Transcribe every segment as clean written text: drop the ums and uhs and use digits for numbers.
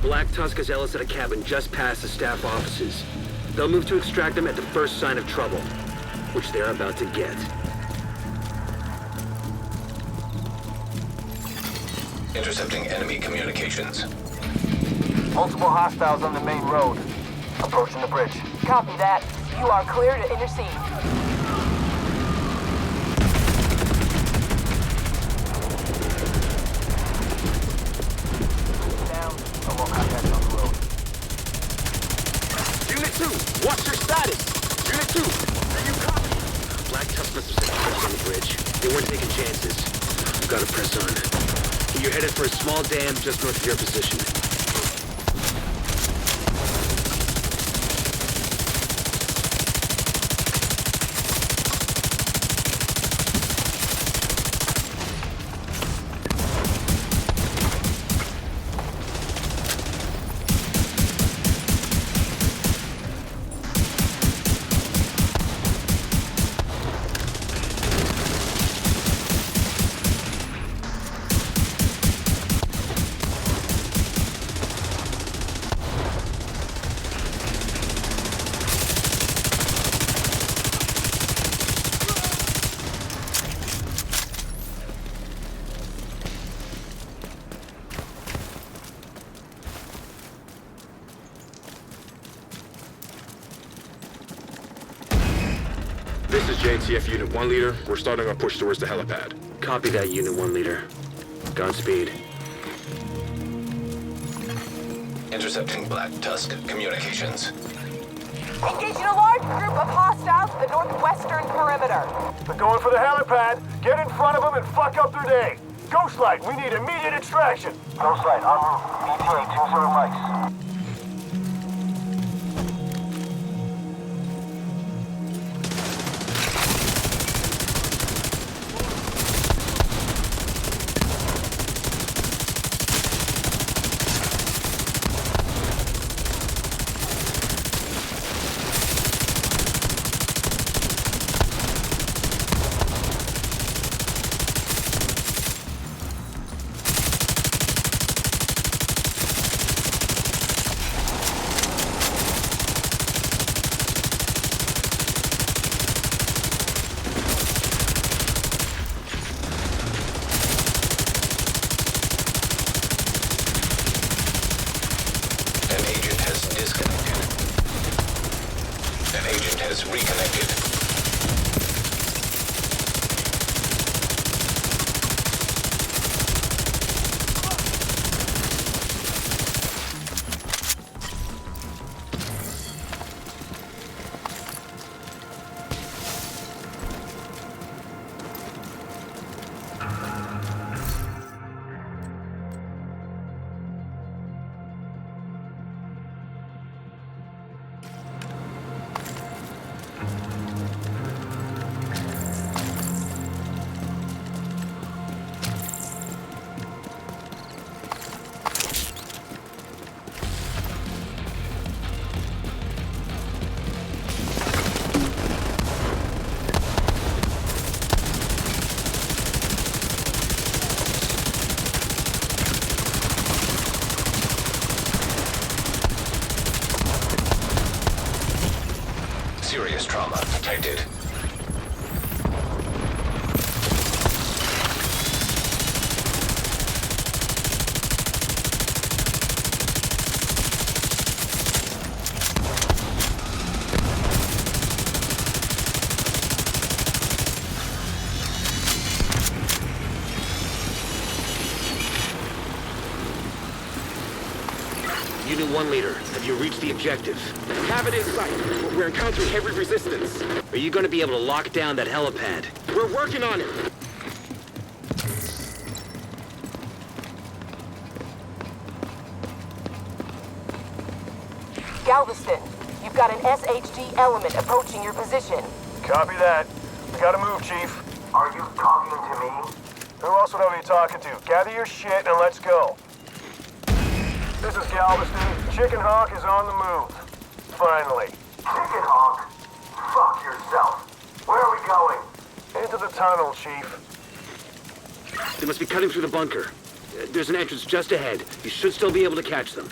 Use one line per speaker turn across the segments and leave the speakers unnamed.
Black Tusk has Ellis at a cabin just past the staff offices. They'll move to extract them at the first sign of trouble, which they're about to get.
Intercepting enemy communications.
Multiple hostiles on the main road. Approaching the bridge.
Copy that. You are clear to intercede.
Down. No more contact on the road.
Unit 2, what's your status? Unit 2, are you copy? Black Tusk must have sent troops on the bridge. They weren't taking chances. We've got to press on. You're headed for a small dam just north of your position.
This is JTF Unit 1 Leader. We're starting our push towards the helipad.
Copy that, Unit 1 Leader. Godspeed.
Intercepting Black Tusk communications.
Engaging a large group of hostiles at the northwestern perimeter.
They're going for the helipad. Get in front of them and fuck up their day. Ghostlight, we need immediate extraction. Ghostlight, en route. ETA 20 mics.
An agent has reconnected. Serious trauma detected.
Unit 1 Leader, have you reached the objective?
Have it in sight. We're encountering heavy resistance.
Are you going to be able to lock down that helipad?
We're working on it.
Galveston, you've got an SHG element approaching your position.
Copy that. We gotta move, Chief. Are you talking to me? Who else would I be talking to? Gather your shit and let's go. This is Galveston. Chicken Hawk is on the move. Finally. Chicken Hawk? Fuck yourself. Where are we going? Into the tunnel, Chief.
They must be cutting through the bunker. There's an entrance just ahead. You should still be able to catch them.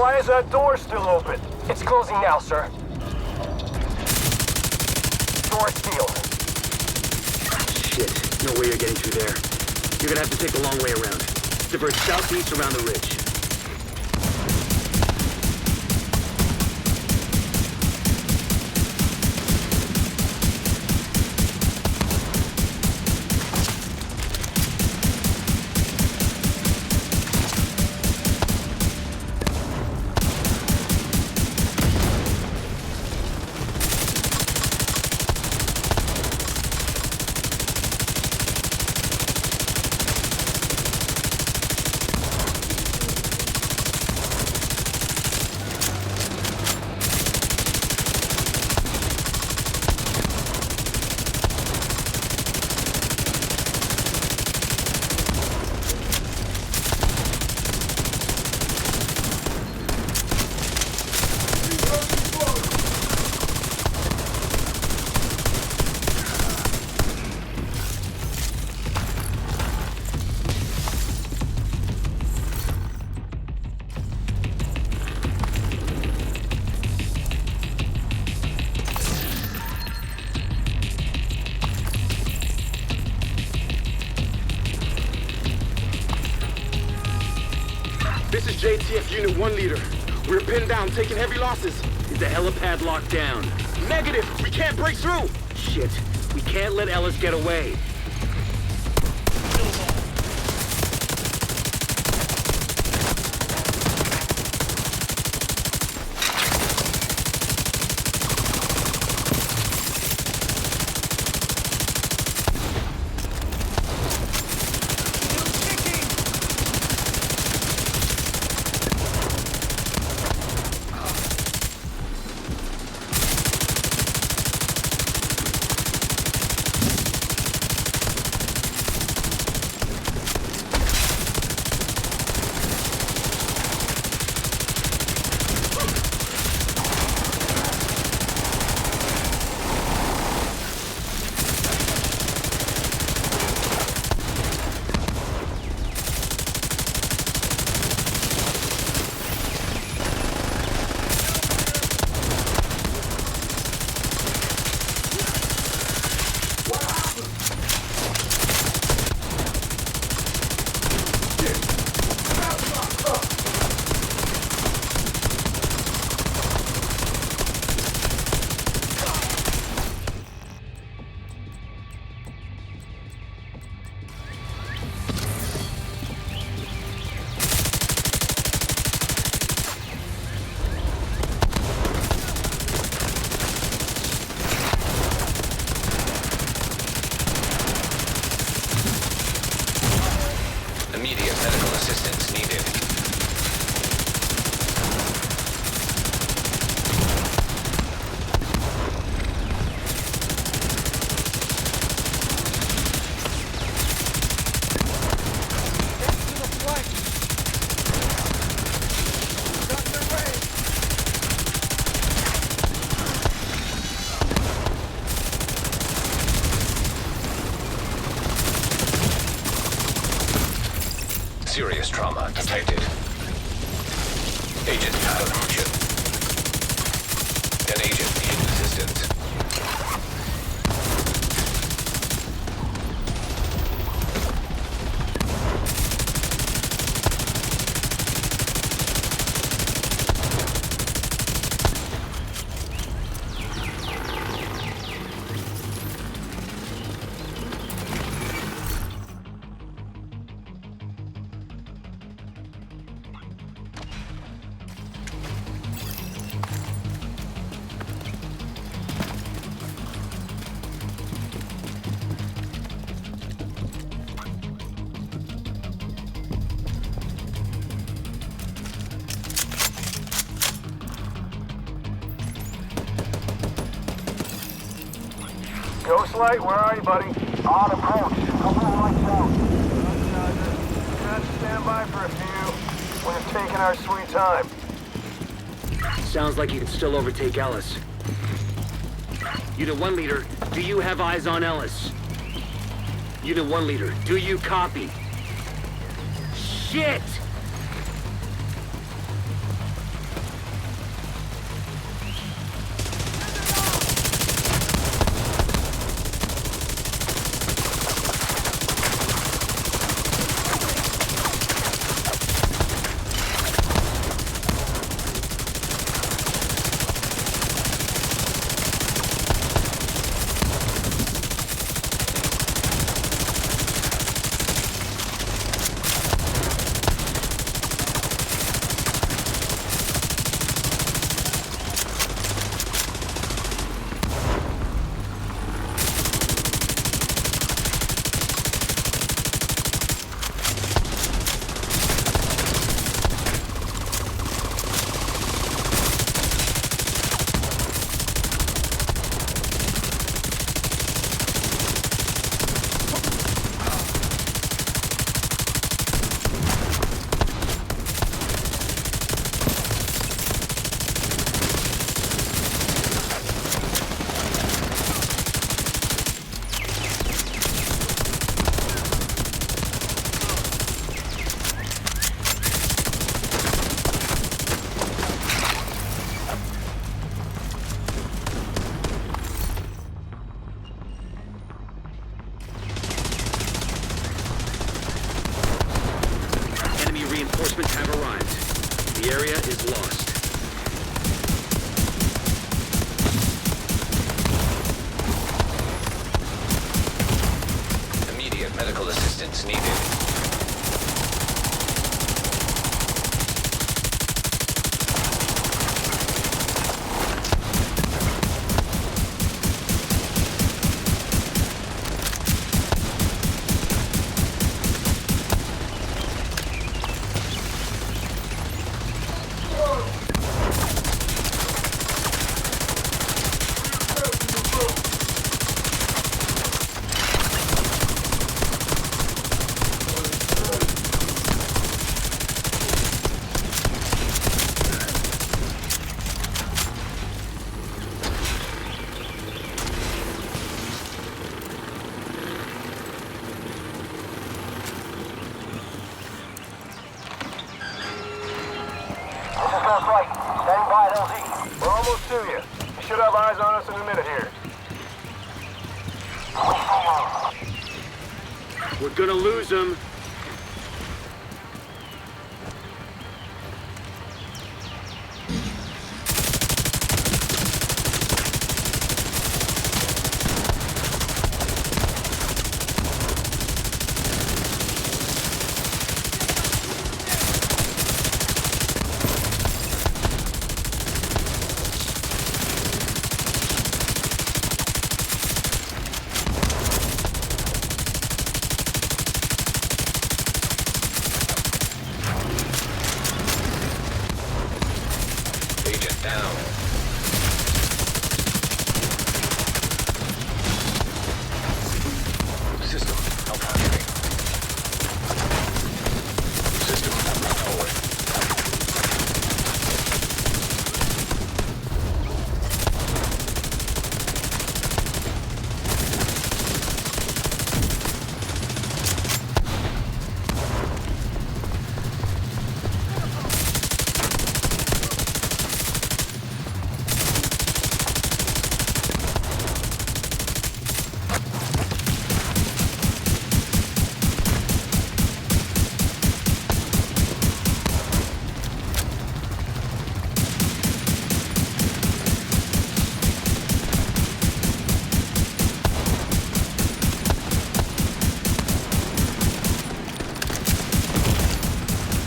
Why is that door still open?
It's closing now, sir. Door sealed.
Shit, no way you're getting through there. You're gonna have to take the long way around. Divert southeast around the ridge. This is JTF Unit 1 leader. We're pinned down, taking heavy losses. Is the helipad locked down? Negative! We can't break through! Shit. We can't let Ellis get away.
Immediate medical assistance needed. Serious trauma detected. Agent out of action. An agent needs assistance.
Ghostlight, where are you, buddy? On approach. Couple of lights out. Roger. Stand by for a few. We're taking our sweet time.
Sounds like you can still overtake Ellis. Unit 1 leader, do you have eyes on Ellis? Unit 1 leader, do you copy? Shit!
eyes on us in a minute here.
We're gonna lose them.
Agent down. System malfunctioning. System moving forward.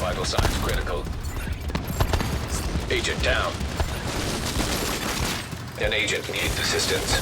Vital signs critical. Agent down. An agent needs assistance.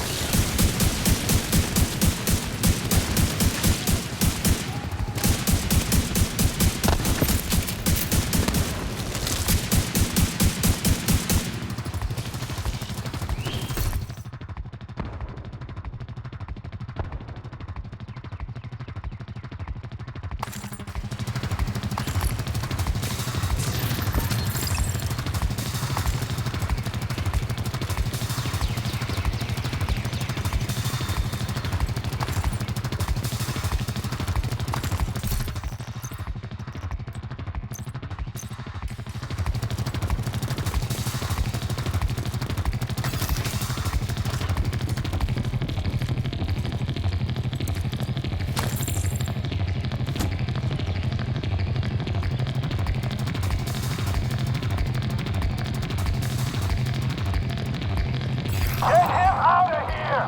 Get him out of here!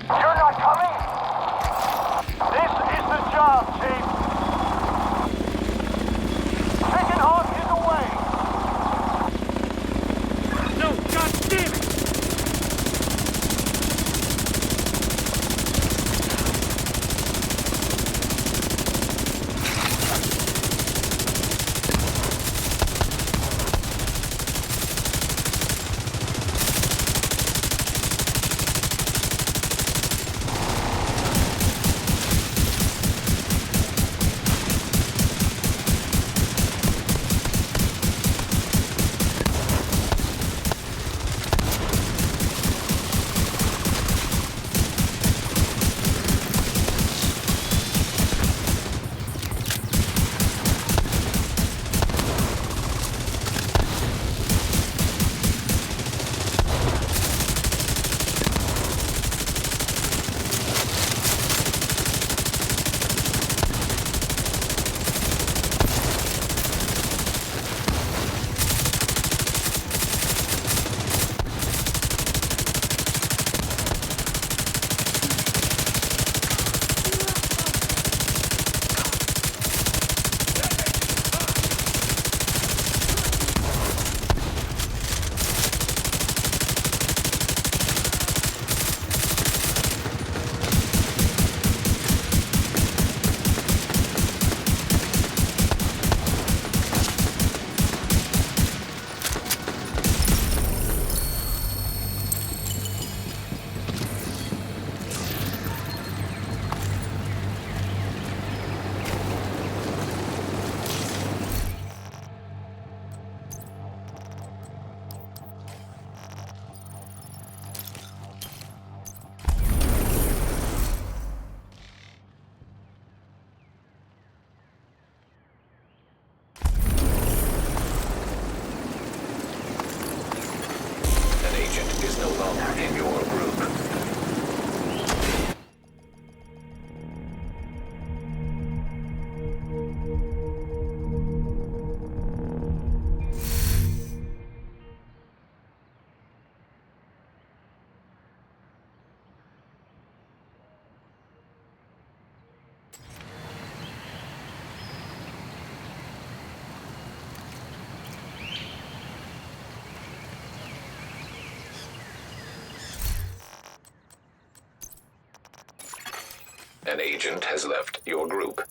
You're not coming? This is the job, Chief. Chicken Hawk is away.
No, god damn it!
An agent has left your group.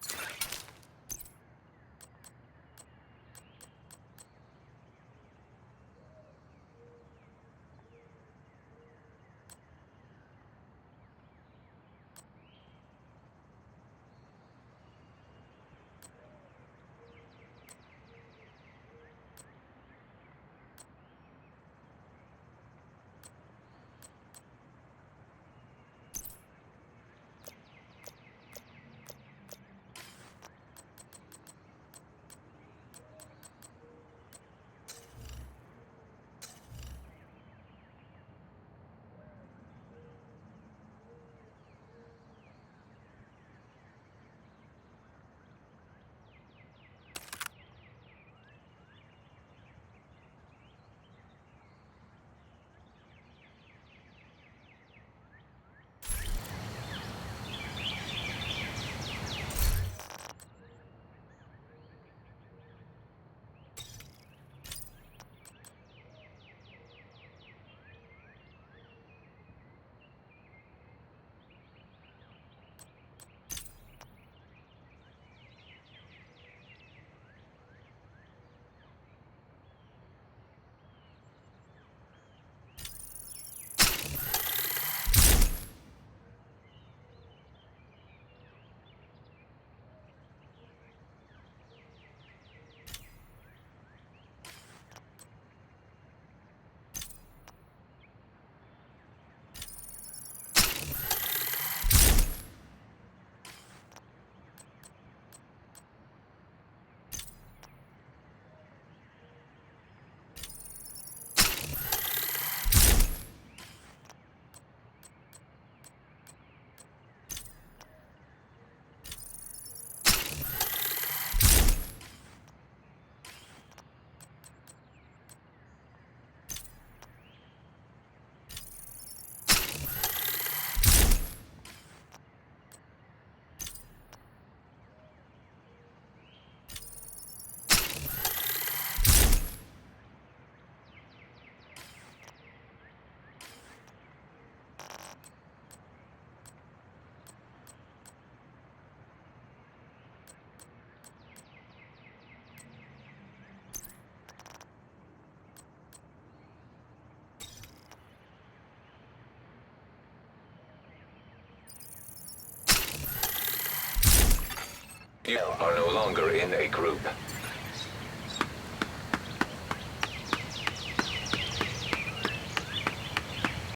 You are no longer in a group.